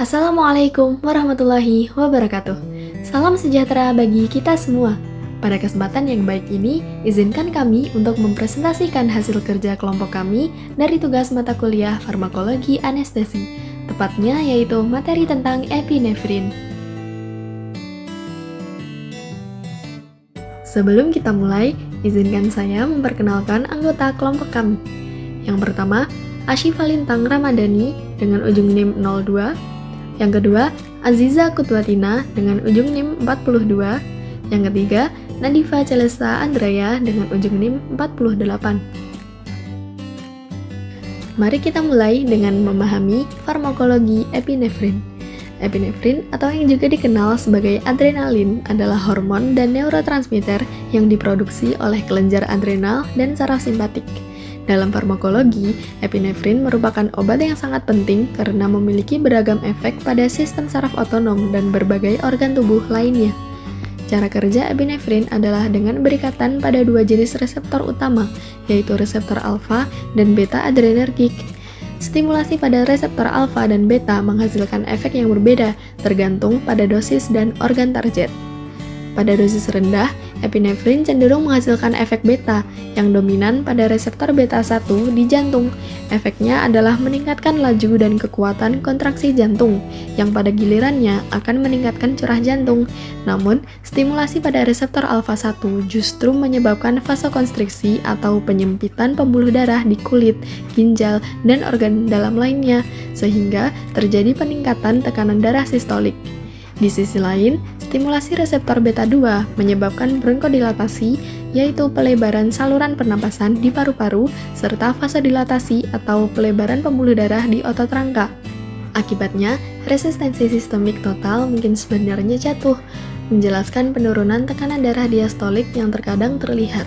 Assalamualaikum warahmatullahi wabarakatuh. Salam sejahtera bagi kita semua. Pada kesempatan yang baik ini, izinkan kami untuk mempresentasikan hasil kerja kelompok kami dari tugas mata kuliah farmakologi anestesi, tepatnya yaitu materi tentang epinefrin. Sebelum kita mulai, izinkan saya memperkenalkan anggota kelompok kami. Yang pertama, Asyifa Lintang Ramadhani dengan ujung NIM 02. Yang kedua, Aziza Kutwatina dengan ujung NIM 42. Yang ketiga, Nadifa Celesta Andraya dengan ujung NIM 48. Mari kita mulai dengan memahami farmakologi epinefrin. Epinefrin atau yang juga dikenal sebagai adrenalin adalah hormon dan neurotransmitter yang diproduksi oleh kelenjar adrenal dan saraf simpatik. Dalam farmakologi, epinefrin merupakan obat yang sangat penting karena memiliki beragam efek pada sistem saraf otonom dan berbagai organ tubuh lainnya. Cara kerja epinefrin adalah dengan berikatan pada dua jenis reseptor utama, yaitu reseptor alfa dan beta adrenergik. Stimulasi pada reseptor alfa dan beta menghasilkan efek yang berbeda, tergantung pada dosis dan organ target. Pada dosis rendah, epinefrin cenderung menghasilkan efek beta yang dominan pada reseptor beta 1 di jantung. Efeknya adalah meningkatkan laju dan kekuatan kontraksi jantung, yang pada gilirannya akan meningkatkan curah jantung. Namun, stimulasi pada reseptor alfa 1 justru menyebabkan vasokonstriksi atau penyempitan pembuluh darah di kulit, ginjal, dan organ dalam lainnya, sehingga terjadi peningkatan tekanan darah sistolik. Di sisi lain, stimulasi reseptor beta 2 menyebabkan bronkodilatasi, yaitu pelebaran saluran pernapasan di paru-paru, serta vasodilatasi atau pelebaran pembuluh darah di otot rangka. Akibatnya, resistensi sistemik total mungkin sebenarnya jatuh, menjelaskan penurunan tekanan darah diastolik yang terkadang terlihat.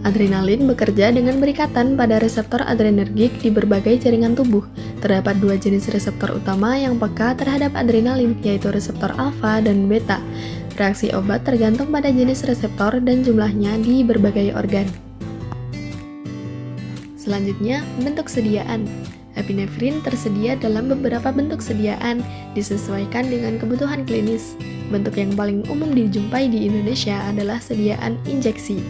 Adrenalin bekerja dengan berikatan pada reseptor adrenergik di berbagai jaringan tubuh. Terdapat dua jenis reseptor utama yang peka terhadap adrenalin, yaitu reseptor alfa dan beta. Reaksi obat tergantung pada jenis reseptor dan jumlahnya di berbagai organ. Selanjutnya, bentuk sediaan. Epinefrin tersedia dalam beberapa bentuk sediaan, disesuaikan dengan kebutuhan klinis. Bentuk yang paling umum dijumpai di Indonesia adalah sediaan injeksi.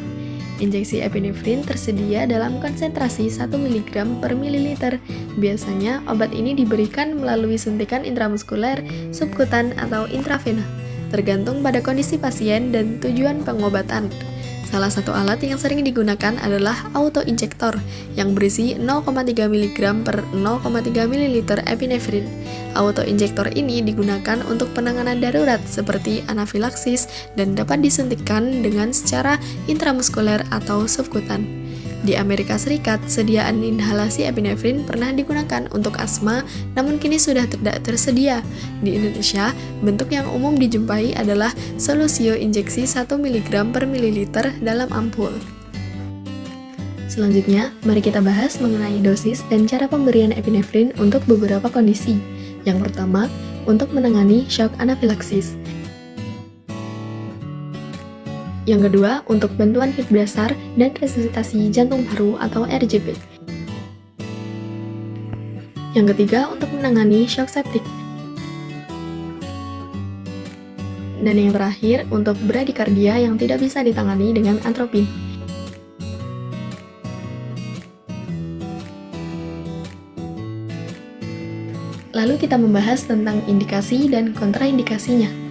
Injeksi epinefrin tersedia dalam konsentrasi 1 mg per mililiter. Biasanya, obat ini diberikan melalui suntikan intramuskuler, subkutan, atau intravena, tergantung pada kondisi pasien dan tujuan pengobatan. Salah satu alat yang sering digunakan adalah autoinjektor yang berisi 0,3 mg per 0,3 ml epinefrin. Autoinjektor ini digunakan untuk penanganan darurat seperti anafilaksis dan dapat disuntikkan dengan secara intramuskuler atau subkutan. Di Amerika Serikat, sediaan inhalasi epinefrin pernah digunakan untuk asma, namun kini sudah tidak tersedia. Di Indonesia, bentuk yang umum dijumpai adalah solusio injeksi 1 mg per mililiter dalam ampul. Selanjutnya, mari kita bahas mengenai dosis dan cara pemberian epinefrin untuk beberapa kondisi. Yang pertama, untuk menangani shock anafilaksis. Yang kedua, untuk bantuan hip dasar dan resusitasi jantung paru atau RJP. Yang ketiga, untuk menangani shock septik. Dan yang terakhir, untuk bradikardia yang tidak bisa ditangani dengan atropin. Lalu kita membahas tentang indikasi dan kontraindikasinya.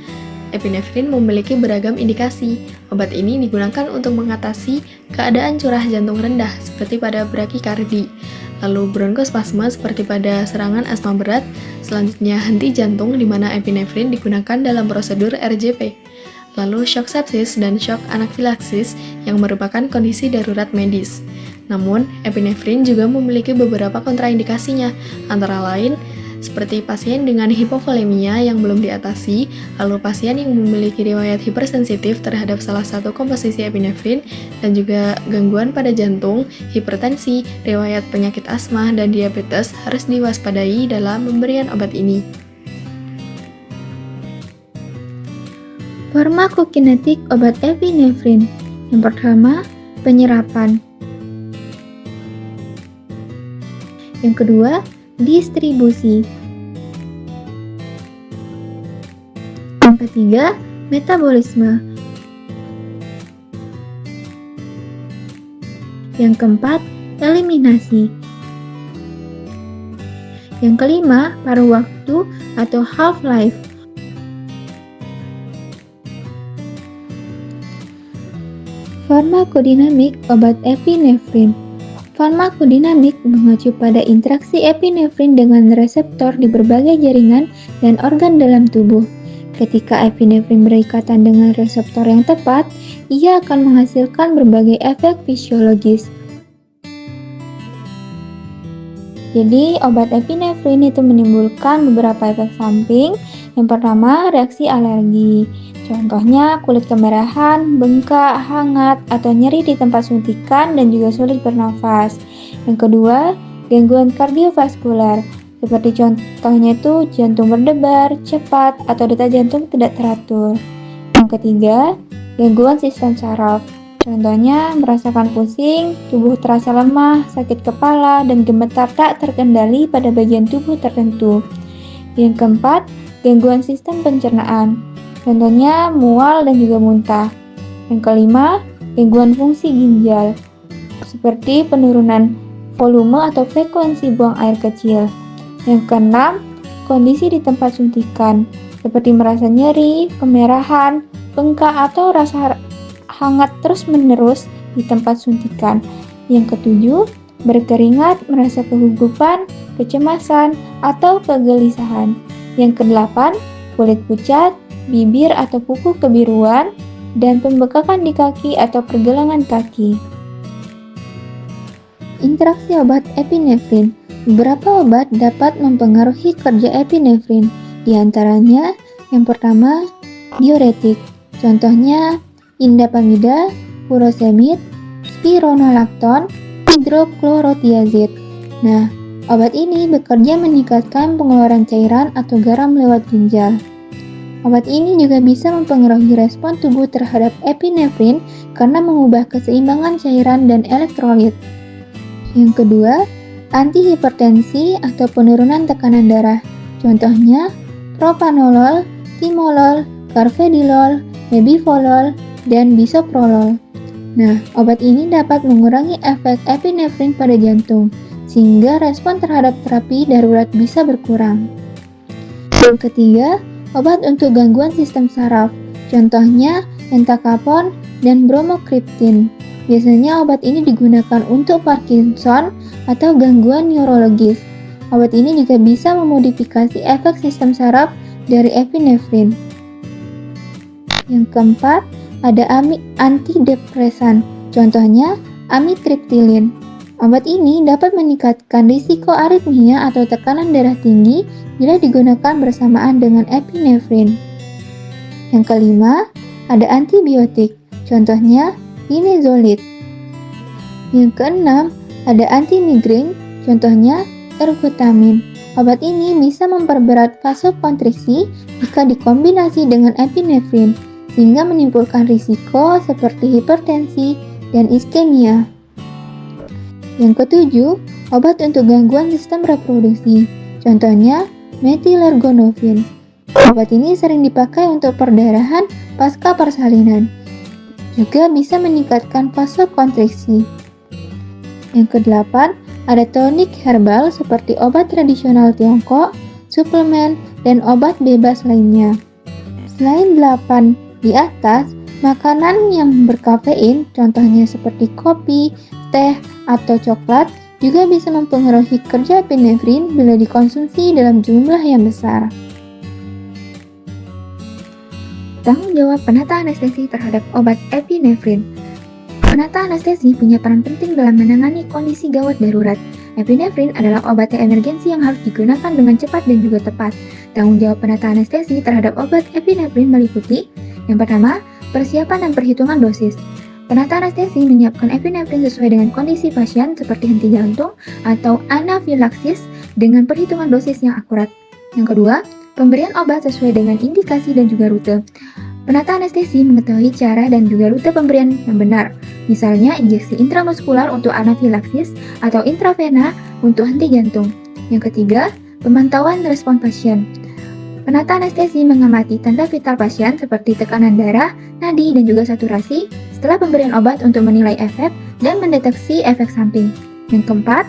Epinefrin memiliki beragam indikasi. Obat ini digunakan untuk mengatasi keadaan curah jantung rendah seperti pada brakikardi, lalu bronkospasma seperti pada serangan asma berat, selanjutnya henti jantung di mana epinefrin digunakan dalam prosedur RJP, lalu shock sepsis dan shock anafilaksis yang merupakan kondisi darurat medis. Namun, epinefrin juga memiliki beberapa kontraindikasinya, antara lain seperti pasien dengan hipovolemia yang belum diatasi, lalu pasien yang memiliki riwayat hipersensitif terhadap salah satu komposisi epinefrin, dan juga gangguan pada jantung, hipertensi, riwayat penyakit asma, dan diabetes harus diwaspadai dalam pemberian obat ini. Farmakokinetik obat epinefrin. Yang pertama, penyerapan. Yang kedua, distribusi. Yang ketiga, metabolisme. Yang keempat, eliminasi. Yang kelima, paruh waktu atau half-life. Farmakodinamik obat epinefrin. Farmakodinamik mengacu pada interaksi epinefrin dengan reseptor di berbagai jaringan dan organ dalam tubuh. Ketika epinefrin berikatan dengan reseptor yang tepat, ia akan menghasilkan berbagai efek fisiologis. Jadi, obat epinefrin itu menimbulkan beberapa efek samping. Yang pertama, reaksi alergi. Contohnya kulit kemerahan, bengkak, hangat, atau nyeri di tempat suntikan dan juga sulit bernafas. Yang kedua, gangguan kardiovaskular. Seperti contohnya itu jantung berdebar cepat atau detak jantung tidak teratur. Yang ketiga, gangguan sistem saraf. Contohnya merasakan pusing, tubuh terasa lemah, sakit kepala, dan gemetar tak terkendali pada bagian tubuh tertentu. Yang keempat, gangguan sistem pencernaan. Contohnya mual dan juga muntah. Yang kelima, gangguan fungsi ginjal, seperti penurunan volume atau frekuensi buang air kecil. Yang keenam, kondisi di tempat suntikan, seperti merasa nyeri, kemerahan, bengkak, atau rasa hangat terus-menerus di tempat suntikan. Yang ketujuh, berkeringat, merasa kegugupan, kecemasan, atau kegelisahan. Yang kedelapan, kulit pucat, bibir atau kuku kebiruan, dan pembekakan di kaki atau pergelangan kaki. Interaksi obat epinefrin. Beberapa obat dapat mempengaruhi kerja epinefrin. Di antaranya, yang pertama, diuretik. Contohnya, indapamida, furosemid, spironolakton, hidroklorotiazid. Nah, obat ini bekerja meningkatkan pengeluaran cairan atau garam lewat ginjal. Obat ini juga bisa mempengaruhi respon tubuh terhadap epinefrin karena mengubah keseimbangan cairan dan elektrolit. Yang kedua, antihipertensi atau penurunan tekanan darah. Contohnya, propanolol, timolol, carvedilol, nebivolol, dan bisoprolol. Nah, obat ini dapat mengurangi efek epinefrin pada jantung, sehingga respon terhadap terapi darurat bisa berkurang. Yang ketiga, obat untuk gangguan sistem saraf. Contohnya, entacapone dan bromokriptin. Biasanya obat ini digunakan untuk Parkinson atau gangguan neurologis. Obat ini juga bisa memodifikasi efek sistem saraf dari epinefrin. Yang keempat, ada antidepresan, contohnya amitriptilin. Obat ini dapat meningkatkan risiko aritmia atau tekanan darah tinggi bila digunakan bersamaan dengan epinefrin. Yang kelima, ada antibiotik, contohnya linezolid. Yang keenam, ada anti-migrain, contohnya ergotamin. Obat ini bisa memperberat vasokonstriksi jika dikombinasi dengan epinefrin, sehingga menimbulkan risiko seperti hipertensi dan iskemia. Yang ketujuh, obat untuk gangguan sistem reproduksi, contohnya metilergonofin. Obat ini sering dipakai untuk perdarahan pasca persalinan, juga bisa meningkatkan vasokonstriksi. Yang kedelapan, ada tonik herbal seperti obat tradisional Tiongkok, suplemen, dan obat bebas lainnya. Selain 8 di atas, makanan yang berkafein, contohnya seperti kopi, teh, atau coklat, juga bisa mempengaruhi kerja epinefrin bila dikonsumsi dalam jumlah yang besar. Tanggung jawab penata anestesi terhadap obat epinefrin. Penata anestesi punya peran penting dalam menangani kondisi gawat darurat. Epinefrin adalah obat emergensi yang harus digunakan dengan cepat dan juga tepat. Tanggung jawab penata anestesi terhadap obat epinefrin meliputi: yang pertama, persiapan dan perhitungan dosis. Penata anestesi menyiapkan epinefrin sesuai dengan kondisi pasien seperti henti jantung atau anafilaksis dengan perhitungan dosis yang akurat. Yang kedua, pemberian obat sesuai dengan indikasi dan juga rute. Penata anestesi mengetahui cara dan juga rute pemberian yang benar, misalnya injeksi intramuskular untuk anafilaksis atau intravena untuk henti jantung. Yang ketiga, pemantauan respon pasien. Penata anestesi mengamati tanda vital pasien seperti tekanan darah, nadi, dan juga saturasi setelah pemberian obat untuk menilai efek dan mendeteksi efek samping. Yang keempat,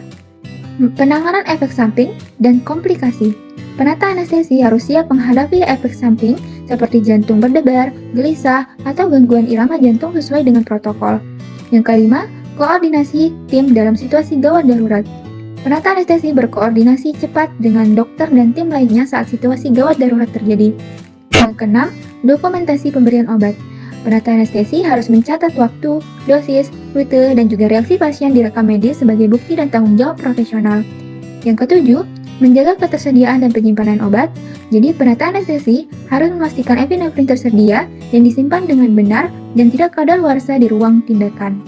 penanganan efek samping dan komplikasi. Penata anestesi harus siap menghadapi efek samping seperti jantung berdebar, gelisah, atau gangguan irama jantung sesuai dengan protokol. Yang kelima, koordinasi tim dalam situasi gawat darurat. Penata anestesi berkoordinasi cepat dengan dokter dan tim lainnya saat situasi gawat darurat terjadi. Yang keenam, dokumentasi pemberian obat. Penata anestesi harus mencatat waktu, dosis, rute, dan juga reaksi pasien direkam medis sebagai bukti dan tanggung jawab profesional. Yang ketujuh, menjaga ketersediaan dan penyimpanan obat. Jadi penata anestesi harus memastikan epinefrin tersedia dan disimpan dengan benar dan tidak kadaluarsa di ruang tindakan.